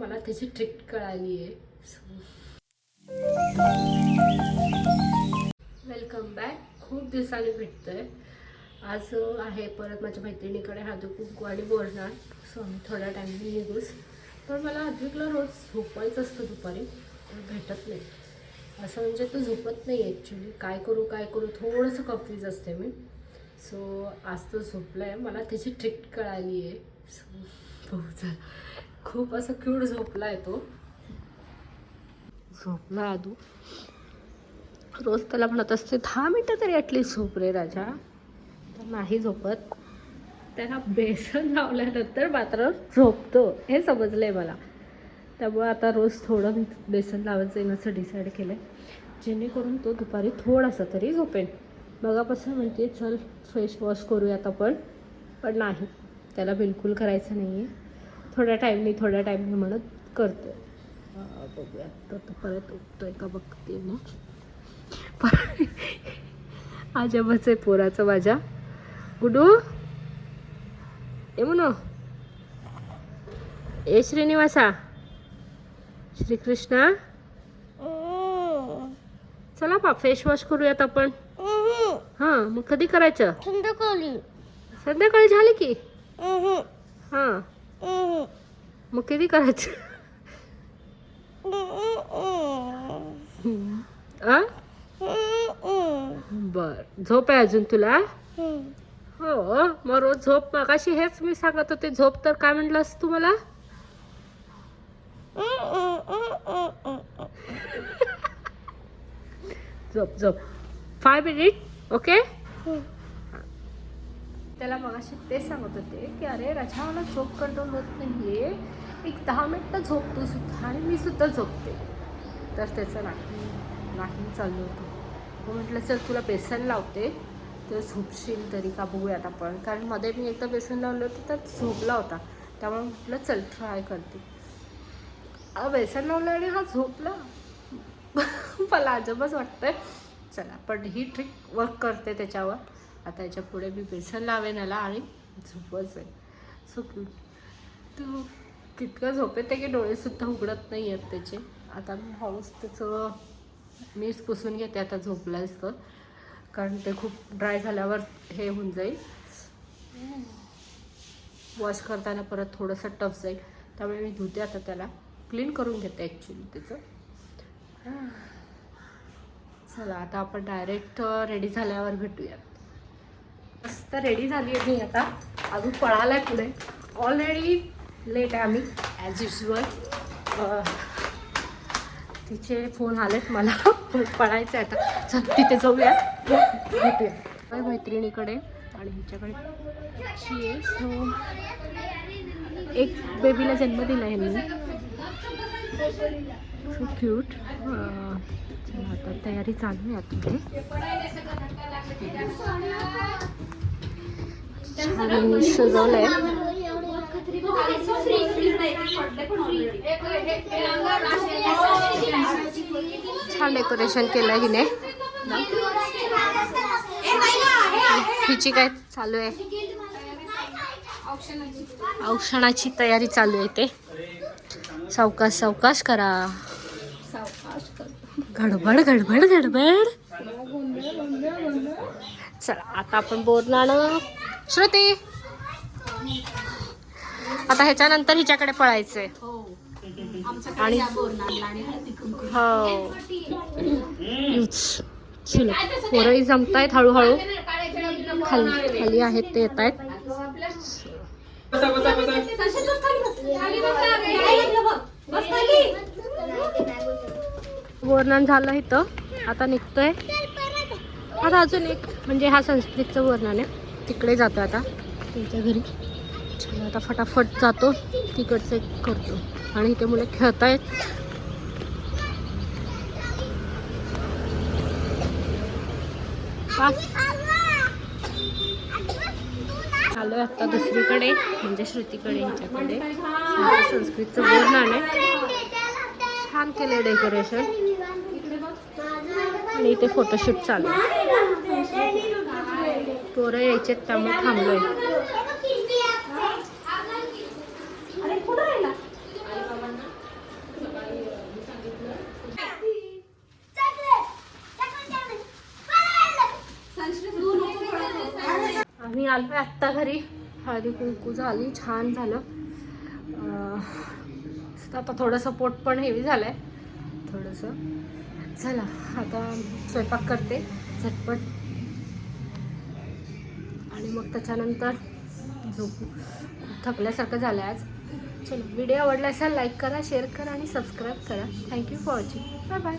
मला त्याची ट्रिक कळाली आहे. Welcome back. खूप दिवसांनी भेटतोय. आज आहे परत माझ्या मैत्रिणीकडे हळदी कुंकू आणि बोलणार. सो आम्ही थोड्या टाईमने निघूच. पण मला अद्विकला रोज झोपायचं असतं दुपारी, भेटत नाही. असं म्हणजे तो झोपत नाही ॲक्च्युली. काय करू थोडंसं कन्फ्यूज असते मी. सो आज तो झोपला आहे. मला त्याची ट्रिक कळाली आहे. सो खूप असं क्यूट झोपला आहे तो. झोपला आदू. रोज त्याला म्हणत असते 10 मिनटं तरी ॲटलीस्ट झोप रे राजा. तर नाही झोपत. त्याला बेसन लावल्यानंतर मात्र झोपतो हे समजलं आहे मला. त्यामुळे आता रोज थोडं मी बेसन लावायचं आहे असं डिसाईड केलं आहे, जेणेकरून तो दुपारी थोडासा तरी झोपेल. बघापासून म्हणते चल फेस वॉश करूयात आपण, पण नाही, त्याला बिलकुल करायचं नाही आहे. थोड्या टाईमने म्हणत करतो. बघूया तर तो परत उठतोय का बघते ना. आजोबाच आहे पोराचं माझ्या. गुडू ये म्हणू. ए श्रीनिवासा, श्रीकृष्णा, चला बा फेस वॉश करूयात आपण. हां मग कधी करायचं? संध्याकाळी झाले की. हां मग कधी करायचं? बर. झोप आहे अजून तुला? हो मग रोज झोप. मगाशी हेच मी सांगत होते झोप, तर काय म्हणलंस तू मला? झोप 5 मिनिट. ओके. त्याला मगाशी ते सांगत होते की अरे राजा मला झोप कंट्रोल होत नाहीये, एक 10 मिनिटं झोप तू सुद्धा आणि मी सुद्धा झोपते. तर त्याचं नाही चाललं होतं. मग म्हटलं चल तुला बेसन लावते तर झोपशील तरी का, बघूयात आपण. कारण मध्ये मी एकदा बेसन लावलं होतं तर झोपला होता, त्यामुळे म्हटलं चल ट्राय करते. बेसन लावलं आणि हा झोपला. मला अजबच वाटतंय. चला पण ही ट्रिक वर्क करते त्याच्यावर. आता याच्या पुढे मी बेसन लावेन याला आणि झोपच आहे. सो तू कितकं झोपेत आहे की डोळेसुद्धा उघडत नाही आहेत त्याचे. आता मी हळूच त्याचं मीच पुसून घेते आता झोपलायच तर, कारण ते खूप ड्राय झाल्यावर हे होऊन जाईल. वॉश करताना परत थोडंसं टफ जाईल, त्यामुळे मी धुते आता त्याला. क्लीन करून घेते ॲक्च्युली त्याचं. चला आता आपण डायरेक्ट रेडी झाल्यावर भेटूयात. मस्त रेडी झाली आहे मी आता. अजून पळाला आहे पुढे. ऑलरेडी लेट आहे आम्ही ॲज युजल. तिचे फोन आलेत मला. पळायचं आहे आता. चल तिथे जाऊया, भेटूया मैत्रिणीकडे. आणि हिच्याकडे सो एक बेबीला जन्म दिला आहे मी. So cute. चला आता तयारी चालू आहे आता. छान सजवलं आहे. छान डेकोरेशन केलं हिने. हिची काय चालू आहे? औषणाची तयारी चालू आहे. ते सावकाश करा. गडबड. चला आता आपण बोरनानं. श्रुती आता ह्याच्यानंतर हिच्याकडे पळायचंय. आणि हो चलो पोरही जमतायत हळूहळू. खाली आहेत ते येत आहेत. वर्णन झालं इथं. आता निघतोय. आता अजून एक म्हणजे हा संस्कृतचं वर्णन आहे, तिकडे जातो आता त्यांच्या घरी. चला आता फटाफट जातो, तिकडचं करतो. आणि इथे मुलं खेळतायत. आलोय आता दुसरीकडे म्हणजे श्रुतीकडे. ह्याच्याकडे संस्कृतचं वर्णन आहे. छान केलं डेकोरेशन. आणि इथे फोटोशूट चालू आहे. पोरं यायचे त्यामुळे थांबलोय. आम्ही आलो आहे आत्ता घरी. हळदी कुंकू झाली, छान झालं. आता थोडंसं पोट पण हेवी झालं आहे थोडंसं. चला आता स्वयंपाक करते झटपट आणि मग त्याच्यानंतर झोपू. खूप थकल्यासारखं झालं आज. चलो, व्हिडिओ आवडला असेल लाईक करा, शेअर करा आणि सबस्क्राईब करा. Thank you for watching. Bye bye.